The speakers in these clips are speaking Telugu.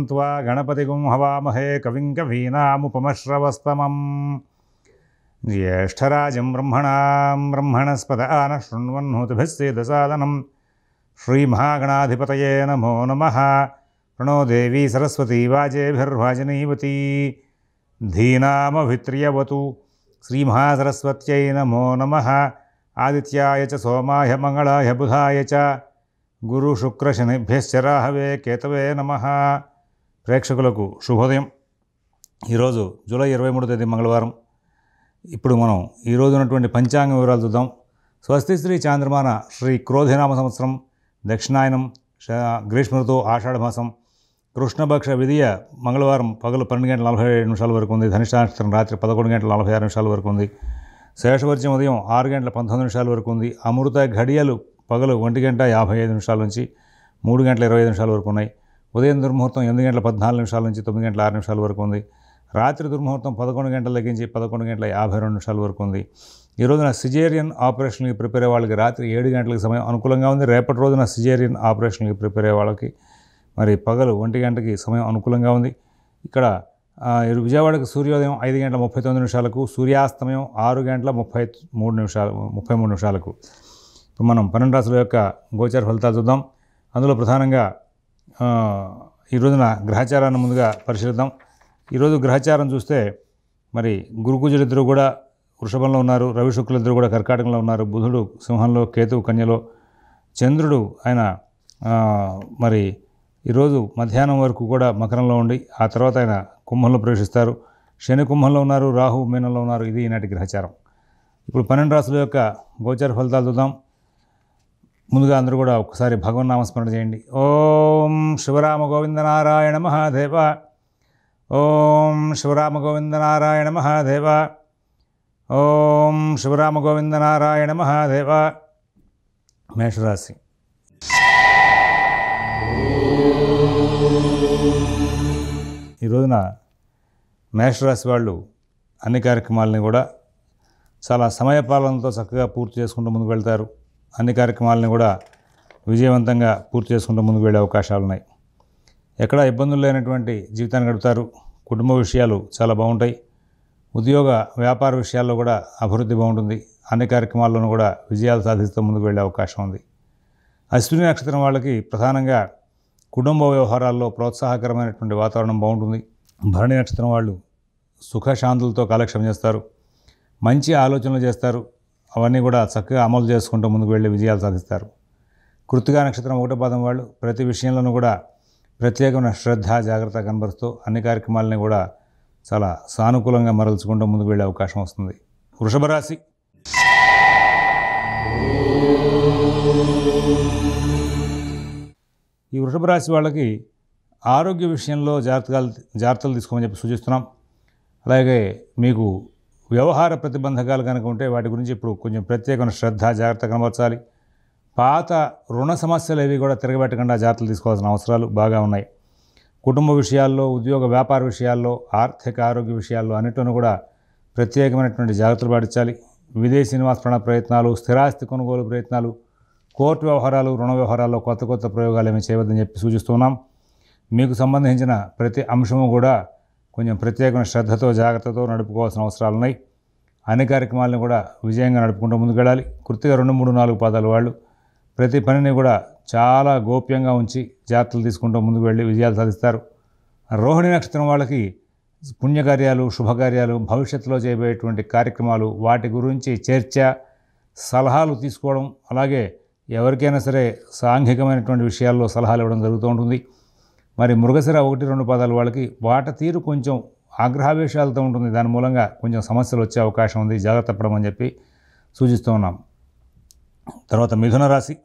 त्वा गणपतिगुं हवामहे कविं कवीनामुपमश्रवस्तमं ज्येष्ठराजं ब्रह्मणस्पत नः शृण्वन्नोतिभिः सेदसादनं श्रीमहागणाधिपतये नमो नमः। प्रणो देवी सरस्वती वाजेभिर्वाजनीवती धीनामभित्र्यवतु। श्रीमहासरस्वत्यै नमो नमः। आदित्याय च सोमाय मंगलाय बुधाय च गुरुशुक्रशनिभ्यश्च राहवे केतवे नमः। ప్రేక్షకులకు శుభోదయం। ఈరోజు జూలై 23వ తేదీ మంగళవారం। ఇప్పుడు మనం ఈరోజు ఉన్నటువంటి పంచాంగ వివరాలు చూద్దాం। స్వస్తి శ్రీ చాంద్రమాన శ్రీ క్రోధినామ సంవత్సరం దక్షిణాయనం గ్రీష్మ ఋతువు ఆషాఢమాసం కృష్ణపక్ష విధియ మంగళవారం పగలు 12:47 వరకు ఉంది। ధనిష్ట నక్షత్రం రాత్రి 11:46 వరకు ఉంది। శేషవర్జ్యం ఉదయం 6:19 వరకు ఉంది। అమృత ఘడియలు పగలు 1:55 నుంచి 3:25 వరకు ఉన్నాయి। ఉదయం దుర్ముహూర్తం 8:14 నుంచి 9:06 వరకు ఉంది। రాత్రి దుర్ముహూర్తం 11 గంటల లెక్కించి 11:52 వరకు ఉంది। ఈ రోజున సిజేరియన్ ఆపరేషన్కి ప్రిపేర్ అయ్యే వాళ్ళకి రాత్రి 7 గంటలకు సమయం అనుకూలంగా ఉంది। రేపటి రోజున సిజేరియన్ ఆపరేషన్కి ప్రిపేర్ అయ్యే వాళ్ళకి మరి పగలు 1 గంటకి సమయం అనుకూలంగా ఉంది। ఇక్కడ విజయవాడకు సూర్యోదయం 5:39 సూర్యాస్తమయం 6:33 ఇప్పుడు మనం 12 రాశుల యొక్క గోచార ఫలితాలు చూద్దాం। అందులో ప్రధానంగా ఈ రోజున గ్రహచారాన్ని ముందుగా పరిశీలిద్దాం। ఈరోజు గ్రహచారం చూస్తే మరి గురుకుజులిద్దరూ కూడా వృషభంలో ఉన్నారు, రవి శుక్రులిద్దరూ కూడా కర్కాటకంలో ఉన్నారు, బుధుడు సింహంలో, కేతువు కన్యలో, చంద్రుడు ఆయన మరి ఈరోజు మధ్యాహ్నం వరకు కూడా మకరంలో ఉండి ఆ తర్వాత ఆయన కుంభంలో ప్రవేశిస్తారు। శని కుంభంలో ఉన్నారు, రాహు మీనంలో ఉన్నారు। ఇది ఈనాటి గ్రహచారం। ఇప్పుడు 12 రాశుల యొక్క గోచార ఫలితాలు చూద్దాం। ముందుగా అందరూ కూడా ఒకసారి భగవన్ నామస్మరణ చేయండి। ఓం శివరామ గోవింద నారాయణ మహాదేవ, ఓం శివరామ గోవింద నారాయణ మహాదేవ, ఓం శివరామ గోవింద నారాయణ మహాదేవ। మేషరాశి ఈ రోజున మేషరాశి వాళ్ళు అన్ని కార్యక్రమాలని కూడా చాలా సమయపాలనతో చక్కగా పూర్తి చేసుకుంటూ ముందుకు వెళ్తారు। అన్ని కార్యక్రమాలని కూడా విజయవంతంగా పూర్తి చేసుకుంటూ ముందుకు వెళ్ళే అవకాశాలు ఉన్నాయి। ఎక్కడ ఇబ్బందులు లేనటువంటి జీవితాన్ని గడుపుతారు। కుటుంబ విషయాలు చాలా బాగుంటాయి। ఉద్యోగ వ్యాపార విషయాల్లో కూడా అభివృద్ధి బాగుంటుంది। అన్ని కార్యక్రమాల్లోనూ కూడా విజయాలు సాధిస్తూ ముందుకు వెళ్ళే అవకాశం ఉంది। అశ్విని నక్షత్రం వాళ్ళకి ప్రధానంగా కుటుంబ వ్యవహారాల్లో ప్రోత్సాహకరమైనటువంటి వాతావరణం బాగుంటుంది। భరణి నక్షత్రం వాళ్ళు సుఖశాంతులతో కాలక్షేపం చేస్తారు, మంచి ఆలోచనలు చేస్తారు, అవన్నీ కూడా చక్కగా అమలు చేసుకుంటూ ముందుకు వెళ్ళి విజయాలు సాధిస్తారు। కృత్తికా నక్షత్రం 1వ పాదం వాళ్ళు ప్రతి విషయంలోనూ కూడా ప్రత్యేకమైన శ్రద్ధ జాగ్రత్త కనబరుస్తూ అన్ని కార్యక్రమాలని కూడా చాలా సానుకూలంగా మరల్చుకుంటూ ముందుకు వెళ్ళే అవకాశం వస్తుంది। వృషభ రాశి ఈ వృషభ రాశి వాళ్ళకి ఆరోగ్య విషయంలో జాగ్రత్తలు తీసుకోమని చెప్పి సూచిస్తున్నాం। అలాగే మీకు వ్యవహార ప్రతిబంధకాలు కనుక ఉంటే వాటి గురించి ఇప్పుడు కొంచెం ప్రత్యేకమైన శ్రద్ధ జాగ్రత్త కనబరచాలి। పాత రుణ సమస్యలు ఏవి కూడా తిరగబెట్టకుండా జాగ్రత్తలు తీసుకోవాల్సిన అవసరాలు బాగా ఉన్నాయి। కుటుంబ విషయాల్లో, ఉద్యోగ వ్యాపార విషయాల్లో, ఆర్థిక ఆరోగ్య విషయాల్లో అన్నిటిని కూడా ప్రత్యేకమైనటువంటి జాగ్రత్తలు పాటించాలి। విదేశీ నివాస ప్రయత్నాలు, స్థిరాస్తి కొనుగోలు ప్రయత్నాలు, కోర్టు వ్యవహారాలు, రుణ వ్యవహారాల్లో కొత్త ప్రయోగాలు ఏమీ చేయవద్దని చెప్పి సూచిస్తున్నాం। మీకు సంబంధించిన ప్రతి అంశము కూడా కొంచెం ప్రత్యేకమైన శ్రద్ధతో జాగ్రత్తతో నడుపుకోవాల్సిన అవసరాలు ఉన్నాయి। అన్ని కార్యక్రమాలను కూడా విజయంగా నడుపుకుంటూ ముందుకు వెళ్ళాలి। కృత్తిగా 2, 3, 4 పాదాలు వాళ్ళు ప్రతి పనిని కూడా చాలా గోప్యంగా ఉంచి జాగ్రత్తలు తీసుకుంటూ ముందుకు వెళ్ళి విజయాలు సాధిస్తారు। రోహిణి నక్షత్రం వాళ్ళకి పుణ్యకార్యాలు, శుభకార్యాలు, భవిష్యత్తులో చేయబోయేటువంటి కార్యక్రమాలు, వాటి గురించి చర్చ, సలహాలు తీసుకోవడం, అలాగే ఎవరికైనా సరే సాంఘికమైనటువంటి విషయాల్లో సలహాలు ఇవ్వడం జరుగుతూ ఉంటుంది। మరి మృగశిర 1, 2 పాదాలు వాళ్ళకి వాట తీరు కొంచెం ఆగ్రహావేశాలతో ఉంటుంది। దాని మూలంగా కొంచెం సమస్యలు వచ్చే అవకాశం ఉంది, జాగ్రత్త పడమని చెప్పి సూచిస్తూ ఉన్నాం। తర్వాత మిథున రాశి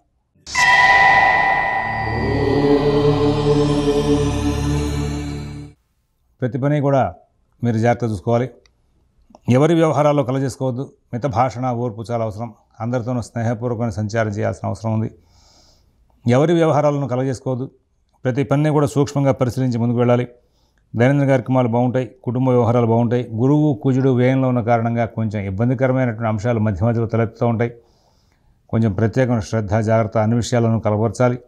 ప్రతి పని కూడా మీరు జాగ్రత్త చూసుకోవాలి। ఎవరి వ్యవహారాల్లో కలగజేసుకోవద్దు। మిత భాషణ, ఓర్పు చాలా అవసరం। అందరితోనూ స్నేహపూర్వకమైన సంచారం చేయాల్సిన అవసరం ఉంది। ఎవరి వ్యవహారాలను కలగజేసుకోవద్దు। ప్రతి పనిని కూడా సూక్ష్మంగా పరిశీలించి ముందుకు వెళ్ళాలి। దైనందిన కార్యక్రమాలు బాగుంటాయి, కుటుంబ వ్యవహారాలు బాగుంటాయి। గురువు కుజుడు వ్యయంలో ఉన్న కారణంగా కొంచెం ఇబ్బందికరమైనటువంటి అంశాలు మధ్యలో తలెత్తుతూ ఉంటాయి। కొంచెం ప్రత్యేకమైన శ్రద్ధ జాగ్రత్త అన్ని విషయాలను కలబర్చాలి।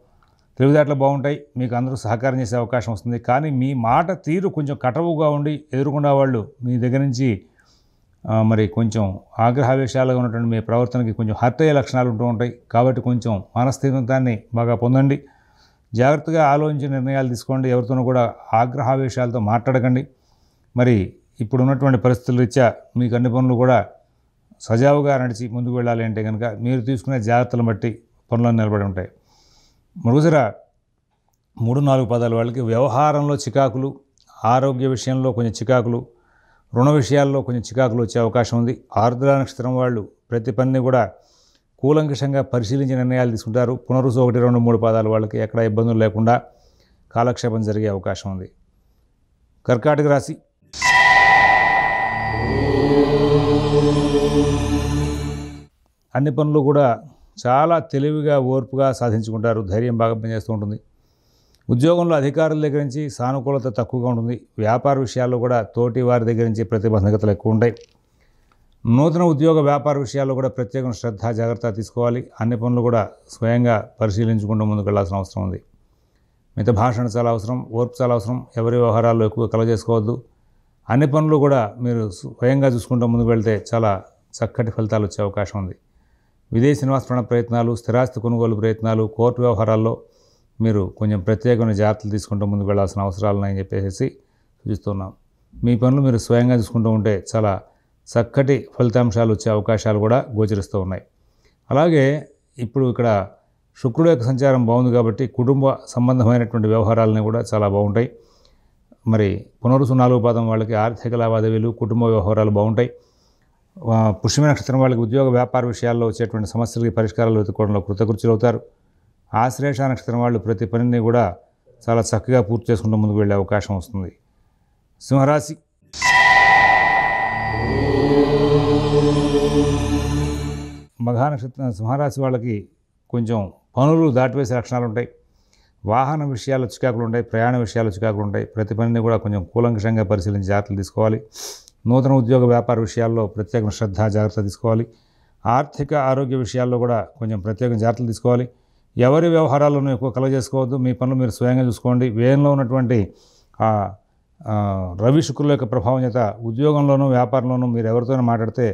తెలివితేటలు బాగుంటాయి, మీకు అందరూ సహకారం చేసే అవకాశం వస్తుంది. కానీ మీ మాట తీరు కొంచెం కటవుగా ఉండి ఎదురుకుండా వాళ్ళు మీ దగ్గర నుంచి మరి కొంచెం ఆగ్రహావేశాలుగా ఉన్నటువంటి మీ ప్రవర్తనకి కొంచెం హర్ట్ అయ్యే లక్షణాలు ఉంటూ ఉంటాయి. కాబట్టి కొంచెం మనస్థితాన్ని బాగా పొందండి. జాగ్రత్తగా ఆలోచించి నిర్ణయాలు తీసుకోండి. ఎవరితోనూ కూడా ఆగ్రహావేశాలతో మాట్లాడకండి. మరి ఇప్పుడు ఉన్నటువంటి పరిస్థితుల రీత్యా మీకు అన్ని పనులు కూడా సజావుగా నడిచి ముందుకు వెళ్ళాలి అంటే కనుక మీరు తీసుకునే జాగ్రత్తలను బట్టి పనులను నిలబడి ఉంటాయి. మరుసర 3-4 పదాల వాళ్ళకి వ్యవహారంలో చికాకులు, ఆరోగ్య విషయంలో కొంచెం చికాకులు, రుణ విషయాల్లో కొంచెం చికాకులు వచ్చే అవకాశం ఉంది. ఆర్ద్ర నక్షత్రం వాళ్ళు ప్రతి పనిని కూడా కూలంకషంగా పరిశీలించి నిర్ణయాలు తీసుకుంటారు. పునరుసు 1, 2, 3 పాదాల వాళ్ళకి ఎక్కడ ఇబ్బందులు లేకుండా కాలక్షేపం జరిగే అవకాశం ఉంది. కర్కాటక రాశి అన్ని పనులు కూడా చాలా తెలివిగా ఓర్పుగా సాధించుకుంటారు. ధైర్యం బాగా పనిచేస్తూ ఉంటుంది. ఉద్యోగంలో అధికారుల దగ్గర నుంచి సానుకూలత తక్కువగా ఉంటుంది. వ్యాపార విషయాల్లో కూడా తోటి వారి దగ్గర నుంచి ప్రతిబంధకతలు ఎక్కువ ఉంటాయి. నూతన ఉద్యోగ వ్యాపార విషయాల్లో కూడా ప్రత్యేకమైన శ్రద్ధ జాగ్రత్త తీసుకోవాలి. అన్ని పనులు కూడా స్వయంగా పరిశీలించుకుంటూ ముందుకు వెళ్లాల్సిన అవసరం ఉంది. మిత భాషణ చాలా అవసరం, ఓర్పు చాలా అవసరం. ఎవరి వ్యవహారాల్లో ఎక్కువ కలగజేసుకోవద్దు. అన్ని పనులు కూడా మీరు స్వయంగా చూసుకుంటూ ముందుకు వెళ్తే చాలా చక్కటి ఫలితాలు వచ్చే అవకాశం ఉంది. విదేశీ నివాస ప్రయత్నాలు, స్థిరాస్తి కొనుగోలు ప్రయత్నాలు, కోర్టు వ్యవహారాల్లో మీరు కొంచెం ప్రత్యేకమైన జాగ్రత్తలు తీసుకుంటూ ముందుకు వెళ్లాల్సిన అవసరాలు ఉన్నాయని చెప్పేసి సూచిస్తున్నాం. మీ పనులు మీరు స్వయంగా చూసుకుంటూ ఉంటే చాలా చక్కటి ఫలితాంశాలు వచ్చే అవకాశాలు కూడా గోచరిస్తూ ఉన్నాయి. అలాగే ఇప్పుడు ఇక్కడ శుక్రుడు యొక్క సంచారం బాగుంది కాబట్టి కుటుంబ సంబంధమైనటువంటి వ్యవహారాలని కూడా చాలా బాగుంటాయి. మరి పునరుసు 4 పాదం వాళ్ళకి ఆర్థిక లావాదేవీలు, కుటుంబ వ్యవహారాలు బాగుంటాయి. పుష్యమి నక్షత్రం వాళ్ళకి ఉద్యోగ వ్యాపార విషయాల్లో వచ్చేటువంటి సమస్యలకి పరిష్కారాలు వెతుక్కోవడంలో కృతకృత్యులు అవుతారు. ఆశ్లేష నక్షత్రం వాళ్ళు ప్రతి పనిని కూడా చాలా చక్కగా పూర్తి చేసుకుంటూ ముందుకు వెళ్ళే అవకాశం వస్తుంది. సింహరాశి మఘా నక్షత్రం సింహరాశి వాళ్ళకి కొంచెం పనులు దాటివేసే లక్షణాలు ఉంటాయి. వాహన విషయాల్లో చికాకులు ఉంటాయి, ప్రయాణ విషయాల్లో చికాకులు ఉంటాయి. ప్రతి పనిని కూడా కొంచెం కూలంకషంగా పరిశీలించి జాగ్రత్తలు తీసుకోవాలి. నూతన ఉద్యోగ వ్యాపార విషయాల్లో ప్రత్యేక శ్రద్ధ జాగ్రత్త తీసుకోవాలి. ఆర్థిక ఆరోగ్య విషయాల్లో కూడా కొంచెం ప్రత్యేక జాగ్రత్తలు తీసుకోవాలి. ఎవరి వ్యవహారాలను ఎక్కువ కలగజేసుకోవద్దు. మీ పనులు మీరు స్వయంగా చూసుకోండి. వ్యయంలో ఉన్నటువంటి రవి శుక్రుల యొక్క ప్రభావం చేత ఉద్యోగంలోనూ వ్యాపారంలోనూ మీరు ఎవరితోనూ మాట్లాడితే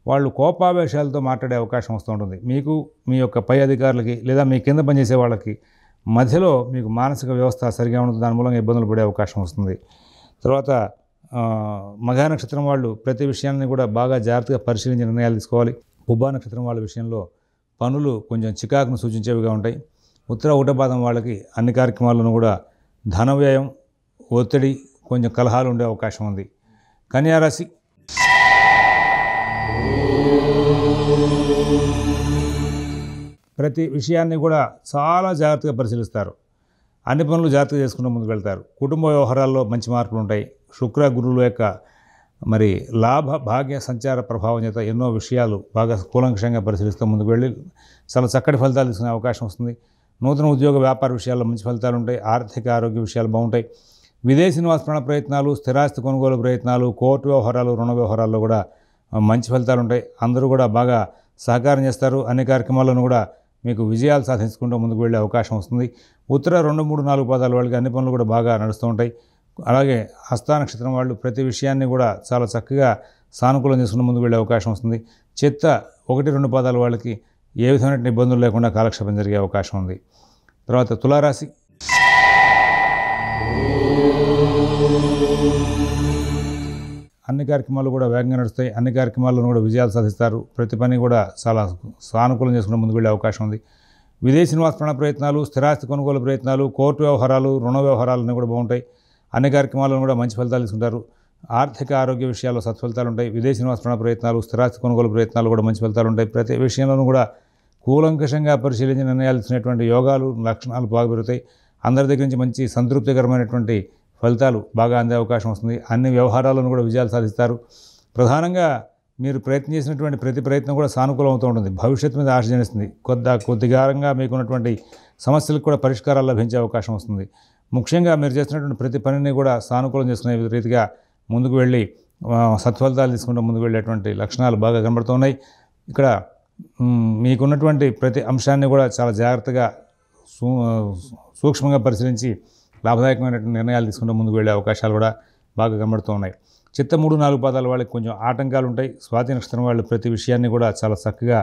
వాళ్ళు కోపావేశాలతో మాట్లాడే అవకాశం వస్తూ ఉంటుంది. మీకు మీ యొక్క పై అధికారులకి లేదా మీ కింద పనిచేసే వాళ్ళకి మధ్యలో మీకు మానసిక వ్యవస్థ సరిగా ఉంటుంది. దాని మూలంగా ఇబ్బందులు పడే అవకాశం వస్తుంది. తర్వాత మఘా నక్షత్రం వాళ్ళు ప్రతి విషయాన్ని కూడా బాగా జాగ్రత్తగా పరిశీలించి నిర్ణయాలు తీసుకోవాలి. ఉభా నక్షత్రం వాళ్ళ విషయంలో పనులు కొంచెం చికాకును సూచించేవిగా ఉంటాయి. ఉత్తర ఉటపాదం వాళ్ళకి అన్ని కార్యక్రమాలను కూడా ధన వ్యయం, ఒత్తిడి, కొంచెం కలహాలు ఉండే అవకాశం ఉంది. కన్యారాశి ప్రతి విషయాన్ని కూడా చాలా జాగ్రత్తగా పరిశీలిస్తారు. అన్ని పనులు జాగ్రత్తగా చేసుకుంటూ ముందుకు వెళ్తారు. కుటుంబ వ్యవహారాల్లో మంచి మార్పులు ఉంటాయి. శుక్ర గురువుల యొక్క మరి లాభ భాగ్య సంచార ప్రభావం చేత ఎన్నో విషయాలు బాగా కూలంకషంగా పరిశీలిస్తూ ముందుకు వెళ్ళి చాలా చక్కటి ఫలితాలు తీసుకునే అవకాశం వస్తుంది. నూతన ఉద్యోగ వ్యాపార విషయాల్లో మంచి ఫలితాలు ఉంటాయి. ఆర్థిక ఆరోగ్య విషయాలు బాగుంటాయి. విదేశీ నివాస ప్రయత్నాలు, స్థిరాస్తి కొనుగోలు ప్రయత్నాలు, కోర్టు వ్యవహారాలు, రుణ వ్యవహారాల్లో కూడా మంచి ఫలితాలు ఉంటాయి. అందరూ కూడా బాగా సహకారం చేస్తారు. అన్ని కార్యక్రమాలను కూడా మీకు విజయాలు సాధించుకుంటూ ముందుకు వెళ్ళే అవకాశం వస్తుంది. ఉత్తర 2, 3, 4 పాదాల వాళ్ళకి అన్ని పనులు కూడా బాగా నడుస్తూ ఉంటాయి. అలాగే హస్త నక్షత్రం వాళ్ళు ప్రతి విషయాన్ని కూడా చాలా చక్కగా సానుకూలం చేసుకుంటూ ముందుకు వెళ్ళే అవకాశం వస్తుంది. చిత్త 1, 2 పాదాల వాళ్ళకి ఏ విధమైన ఇబ్బందులు లేకుండా కాలక్షేపం జరిగే అవకాశం ఉంది. తర్వాత తులారాశి అన్ని కార్యక్రమాలు కూడా వేగంగా నడుస్తాయి. అన్ని కార్యక్రమాలను కూడా విజయాలు సాధిస్తారు. ప్రతి పని కూడా చాలా సానుకూలం చేసుకుంటూ ముందుకు వెళ్ళే అవకాశం ఉంది. విదేశీ నివాస ప్రయత్నాలు, స్థిరాస్తి కొనుగోలు ప్రయత్నాలు, కోర్టు వ్యవహారాలు, రుణ వ్యవహారాలన్నీ కూడా బాగుంటాయి. అన్ని కార్యక్రమాలను కూడా మంచి ఫలితాలు తీసుకుంటారు. ఆర్థిక ఆరోగ్య విషయాల్లో సత్ఫలితాలు ఉంటాయి. విదేశీ నివాస ప్రయత్నాలు, స్థిరాస్తి కొనుగోలు ప్రయత్నాలు కూడా మంచి ఫలితాలు ఉంటాయి. ప్రతి విషయంలోనూ కూడా కూలంకషంగా పరిశీలించి నిర్ణయాలు తీసుకునేటువంటి యోగాలు, లక్షణాలు బాగా పెరుగుతాయి. అందరి దగ్గర నుంచి మంచి సంతృప్తికరమైనటువంటి ఫలితాలు బాగా అందే అవకాశం వస్తుంది. అన్ని వ్యవహారాలను కూడా విజయాలు సాధిస్తారు. ప్రధానంగా మీరు ప్రయత్నం చేసినటువంటి ప్రతి ప్రయత్నం కూడా సానుకూలం అవుతూ ఉంటుంది. భవిష్యత్తు మీద ఆశ జనిస్తుంది. కొద్దిగారంగా మీకున్నటువంటి సమస్యలకు కూడా పరిష్కారాలు లభించే అవకాశం వస్తుంది. ముఖ్యంగా మీరు చేసినటువంటి ప్రతి పనిని కూడా సానుకూలం చేసుకునే రీతిగా ముందుకు వెళ్ళి సత్ఫలితాలు తీసుకుంటూ ముందుకు వెళ్ళేటువంటి లక్షణాలు బాగా కనబడుతున్నాయి. ఇక్కడ మీకున్నటువంటి ప్రతి అంశాన్ని కూడా చాలా జాగ్రత్తగా సూక్ష్మంగా పరిశీలించి లాభదాయకమైనటువంటి నిర్ణయాలు తీసుకుంటూ ముందుకు వెళ్ళే అవకాశాలు కూడా బాగా కనబడుతూ ఉన్నాయి. చిత్త 3-4 పాదాల వాళ్ళకి కొంచెం ఆటంకాలు ఉంటాయి. స్వాతి నక్షత్రం వాళ్ళు ప్రతి విషయాన్ని కూడా చాలా చక్కగా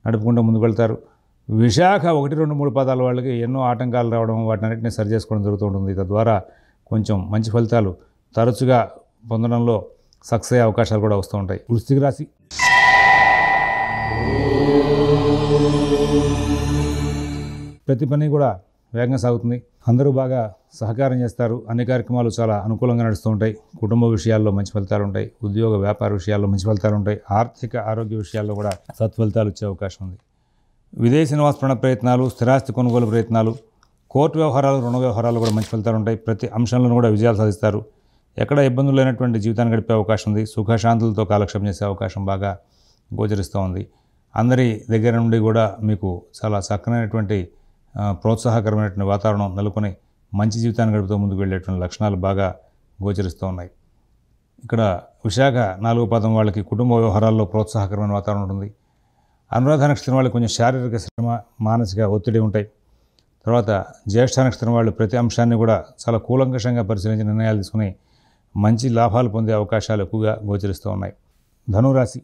నడుపుకుంటూ ముందుకు వెళ్తారు. విశాఖ 1-2-3 పాదాల వాళ్ళకి ఎన్నో ఆటంకాలు రావడం, వాటినన్నింటినీ సరి చేసుకోవడం జరుగుతూ ఉంటుంది. తద్వారా కొంచెం మంచి ఫలితాలు తరచుగా పొందడంలో సక్సెస్ అయ్యే అవకాశాలు కూడా వస్తూ ఉంటాయి. వృశ్చిక రాశి ప్రతి పని కూడా వేగంగా సాగుతుంది. అందరూ బాగా సహకారం చేస్తారు. అన్ని కార్యక్రమాలు చాలా అనుకూలంగా నడుస్తూ ఉంటాయి. కుటుంబ విషయాల్లో మంచి ఫలితాలు ఉంటాయి. ఉద్యోగ వ్యాపార విషయాల్లో మంచి ఫలితాలు ఉంటాయి. ఆర్థిక ఆరోగ్య విషయాల్లో కూడా సత్ఫలితాలు వచ్చే అవకాశం ఉంది. విదేశీ నివాస ప్రయత్నాలు, స్థిరాస్తి కొనుగోలు ప్రయత్నాలు, కోర్టు వ్యవహారాలు, రుణ వ్యవహారాలు కూడా మంచి ఫలితాలు ఉంటాయి. ప్రతి అంశంలోనూ కూడా విజయాలు సాధిస్తారు. ఎక్కడ ఇబ్బందులు లేనటువంటి జీవితాన్ని గడిపే అవకాశం ఉంది. సుఖశాంతులతో కాలక్షేపం చేసే అవకాశం బాగా గోచరిస్తూ ఉంది. అందరి దగ్గర నుండి కూడా మీకు చాలా చక్కనైనటువంటి ప్రోత్సాహకరమైనటువంటి వాతావరణం నెలకొని మంచి జీవితాన్ని గడుపుతూ ముందుకు వెళ్ళేటువంటి లక్షణాలు బాగా గోచరిస్తూ ఉన్నాయి. ఇక్కడ విశాఖ 4వ పాదం వాళ్ళకి కుటుంబ వ్యవహారాల్లో ప్రోత్సాహకరమైన వాతావరణం ఉంటుంది. అనురాధ నక్షత్రం వాళ్ళకి కొంచెం శారీరక శ్రమ, మానసిక ఒత్తిడి ఉంటాయి. తర్వాత జ్యేష్ఠ నక్షత్రం వాళ్ళు ప్రతి అంశాన్ని కూడా చాలా కూలంకషంగా పరిశీలించి నిర్ణయాలు తీసుకుని మంచి లాభాలు పొందే అవకాశాలు ఎక్కువగా గోచరిస్తూ ఉన్నాయి. ధనురాశి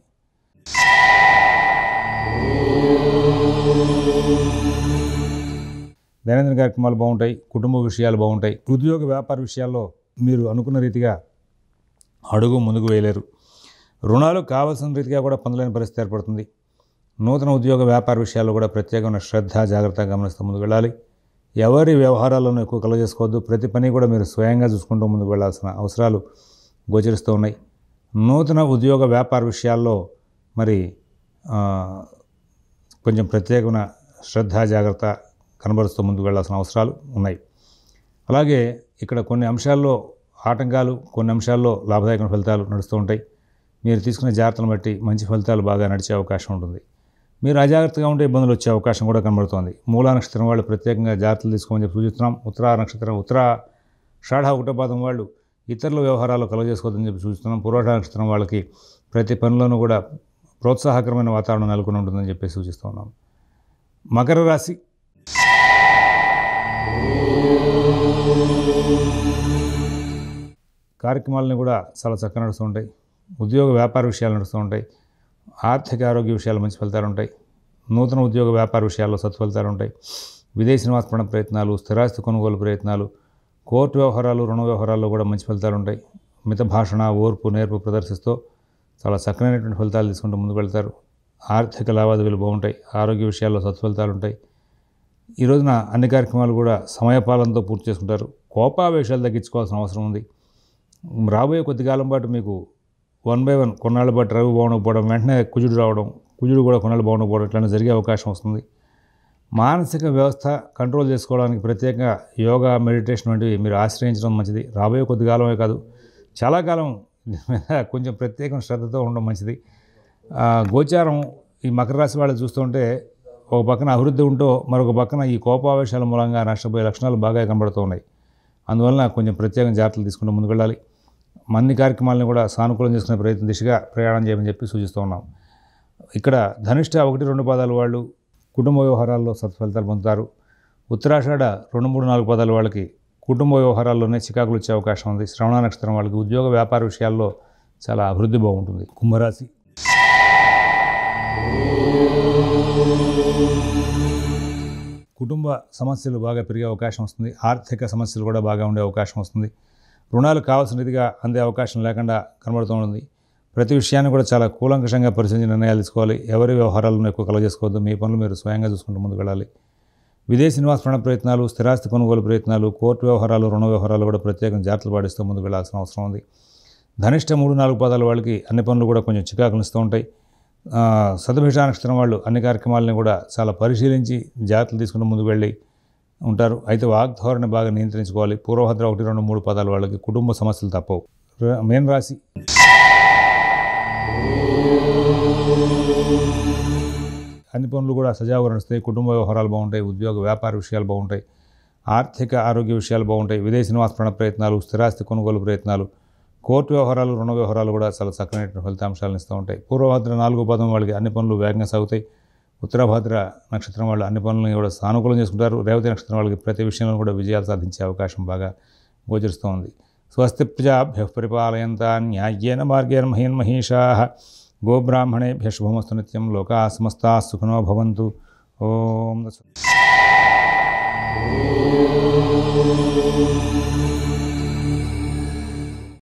దైనందిన కార్యక్రమాలు బాగుంటాయి. కుటుంబ విషయాలు బాగుంటాయి. ఉద్యోగ వ్యాపార విషయాల్లో మీరు అనుకున్న రీతిగా అడుగు ముందుకు వేయలేరు. రుణాలు కావాల్సిన రీతిగా కూడా పొందలేని పరిస్థితి ఏర్పడుతుంది. నూతన ఉద్యోగ వ్యాపార విషయాల్లో కూడా ప్రత్యేకమైన శ్రద్ధ, జాగ్రత్తగా గమనిస్తూ ముందుకు వెళ్ళాలి. ఎవరి వ్యవహారాలను ఎక్కువ కలగజేసుకోవద్దు. ప్రతి పని కూడా మీరు స్వయంగా చూసుకుంటూ ముందుకు వెళ్ళాల్సిన అవసరాలు గోచరిస్తూ ఉన్నాయి. నూతన ఉద్యోగ వ్యాపార విషయాల్లో మరి కొంచెం ప్రత్యేకమైన శ్రద్ధ, జాగ్రత్త కనబరుస్తూ ముందుకు వెళ్ళాల్సిన అవసరాలు ఉన్నాయి. అలాగే ఇక్కడ కొన్ని అంశాల్లో ఆటంకాలు, కొన్ని అంశాల్లో లాభదాయకమైన ఫలితాలు నడుస్తూ ఉంటాయి. మీరు తీసుకునే జాగ్రత్తలను బట్టి మంచి ఫలితాలు బాగా నడిచే అవకాశం ఉంటుంది. మీరు అజాగ్రత్తగా ఉంటే ఇబ్బందులు వచ్చే అవకాశం కూడా కనబడుతోంది. మూలా నక్షత్రం వాళ్ళు ప్రత్యేకంగా జాగ్రత్తలు తీసుకోమని చెప్పి సూచిస్తున్నాం. ఉత్తరాషాఢ 1వ పాదం వాళ్ళు ఇతరుల వ్యవహారాలు కలుగజేసుకోవద్దని చెప్పి సూచిస్తున్నాం. పూర్వాషాఢ నక్షత్రం వాళ్ళకి ప్రతి పనిలోనూ కూడా ప్రోత్సాహకరమైన వాతావరణం నెలకొని ఉంటుందని చెప్పి సూచిస్తూ ఉన్నాం. మకర రాశి కార్యక్రమాలని కూడా చాలా చక్కగా నడుస్తూ ఉంటాయి. ఉద్యోగ వ్యాపార విషయాలు నడుస్తూ ఉంటాయి. ఆర్థిక ఆరోగ్య విషయాలు మంచి ఫలితాలు ఉంటాయి. నూతన ఉద్యోగ వ్యాపార విషయాల్లో సత్ఫలితాలు ఉంటాయి. విదేశీ నివాస ప్రయత్నాలు, స్థిరాస్తి కొనుగోలు ప్రయత్నాలు, కోర్టు వ్యవహారాలు, రుణ వ్యవహారాల్లో కూడా మంచి ఫలితాలు ఉంటాయి. మిత భాషణ, ఓర్పు, నేర్పు ప్రదర్శిస్తూ చాలా చక్కనైనటువంటి ఫలితాలు తీసుకుంటూ ముందుకు వెళ్తారు. ఆర్థిక లావాదేవీలు బాగుంటాయి. ఆరోగ్య విషయాల్లో సత్ఫలితాలు ఉంటాయి. ఈ రోజున అన్ని కార్యక్రమాలు కూడా సమయపాలనతో పూర్తి చేసుకుంటారు. కోపావేశాలు తగ్గించుకోవాల్సిన అవసరం ఉంది. రాబోయే కొద్ది కాలం పాటు మీకు 1 by 1 కొన్నాళ్ళ పాటు రవి బాగుండకపోవడం, వెంటనే కుజుడు రావడం, కుజుడు కూడా కొన్నాళ్ళు బాగుండకపోవడం ఇట్లాంటి జరిగే అవకాశం వస్తుంది. మానసిక వ్యవస్థ కంట్రోల్ చేసుకోవడానికి ప్రత్యేకంగా యోగా, మెడిటేషన్ వంటివి మీరు ఆశ్రయించడం మంచిది. రాబోయే కొద్ది కాలమే కాదు, చాలా కాలం కొంచెం ప్రత్యేకం శ్రద్ధతో ఉండడం మంచిది. గోచారం ఈ మకర రాశి వాళ్ళు చూస్తుంటే ఒక పక్కన అభివృద్ధి ఉంటూ మరొక పక్కన ఈ కోపావేశాల మూలంగా నష్టపోయే లక్షణాలు బాగా కనబడుతూ ఉన్నాయి. అందువలన కొంచెం ప్రత్యేక జాగ్రత్తలు తీసుకుంటూ ముందుకు వెళ్ళాలి. అన్ని కార్యక్రమాలను కూడా సానుకూలం చేసుకునే ప్రయత్నం దిశగా ప్రయాణం చేయమని చెప్పి సూచిస్తూ ఉన్నాం. ఇక్కడ ధనిష్ట 1-2 పాదాల వాళ్ళు కుటుంబ వ్యవహారాల్లో సత్ఫలితాలు పొందుతారు. ఉత్తరాషాఢ 2-3-4 పాదాల వాళ్ళకి కుటుంబ వ్యవహారాల్లోనే చికాకులు వచ్చే అవకాశం ఉంది. శ్రవణ నక్షత్రం వాళ్ళకి ఉద్యోగ వ్యాపార విషయాల్లో చాలా అభివృద్ధి బాగుంటుంది. కుంభరాశి కుటుంబ సమస్యలు బాగా పెరిగే అవకాశం వస్తుంది. ఆర్థిక సమస్యలు కూడా బాగా ఉండే అవకాశం వస్తుంది. రుణాలు కావాల్సిన రీతిగా అందే అవకాశం లేకుండా కనబడుతూ ఉంటుంది. ప్రతి విషయాన్ని కూడా చాలా కూలంకషంగా పరిశీలించి నిర్ణయాలు తీసుకోవాలి. ఎవరి వ్యవహారాలను ఎక్కువ కలగజేసుకోవద్దు. మీ పనులు మీరు స్వయంగా చూసుకుంటూ ముందుకు వెళ్ళాలి. విదేశీ నివాస ప్రయత్నాలు, స్థిరాస్తి కొనుగోలు ప్రయత్నాలు, కోర్టు వ్యవహారాలు, రుణ వ్యవహారాలు కూడా ప్రత్యేకంగా జాగ్రత్తలు పాటిస్తూ ముందుకు వెళ్ళాల్సిన అవసరం ఉంది. ధనిష్ట 3-4 పాదాల వాళ్ళకి అన్ని పనులు కూడా కొంచెం చికాకులు ఇస్తూ ఉంటాయి. శతభిష నక్షత్రం వాళ్ళు అన్ని కార్యక్రమాలని కూడా చాలా పరిశీలించి జాగ్రత్తలు తీసుకుంటూ ముందుకు వెళ్ళి ఉంటారు. అయితే వాగ్ధోరణి బాగా నియంత్రించుకోవాలి. పూర్వభద్ర 1-2-3 పాదాల వాళ్ళకి కుటుంబ సమస్యలు తప్పవు. మీన రాశి అన్ని పనులు కూడా సజావుగా నడుస్తాయి. కుటుంబ వ్యవహారాలు బాగుంటాయి. ఉద్యోగ వ్యాపార విషయాలు బాగుంటాయి. ఆర్థిక ఆరోగ్య విషయాలు బాగుంటాయి. విదేశీ నివాస ప్రయత్నాలు, స్థిరాస్తి కొనుగోలు ప్రయత్నాలు, కోర్టు వ్యవహారాలు, రుణ వ్యవహారాలు కూడా చాలా చక్కనైన ఫలితాంశాలను ఇస్తూ ఉంటాయి. పూర్వభద్ర 4వ పాదం వాళ్ళకి అన్ని పనులు వేగంగా సాగుతాయి. ఉత్తరాభాద్ర నక్షత్రం వాళ్ళు అన్ని పనులను కూడా సానుకూలం చేసుకుంటారు. రేవతి నక్షత్రం వాళ్ళకి ప్రతి విషయంలో కూడా విజయాలు సాధించే అవకాశం బాగా గోచరిస్తోంది. స్వస్తి ప్రజాభ్యః పరిపాలయంతాం న్యాయేన మార్గేణ మహీన్మహీషాః గోబ్రాహ్మణేభ్యः శుభమస్తు నిత్యం. లోకాः సమస్తాः సుఖినో భవంతు. ఓం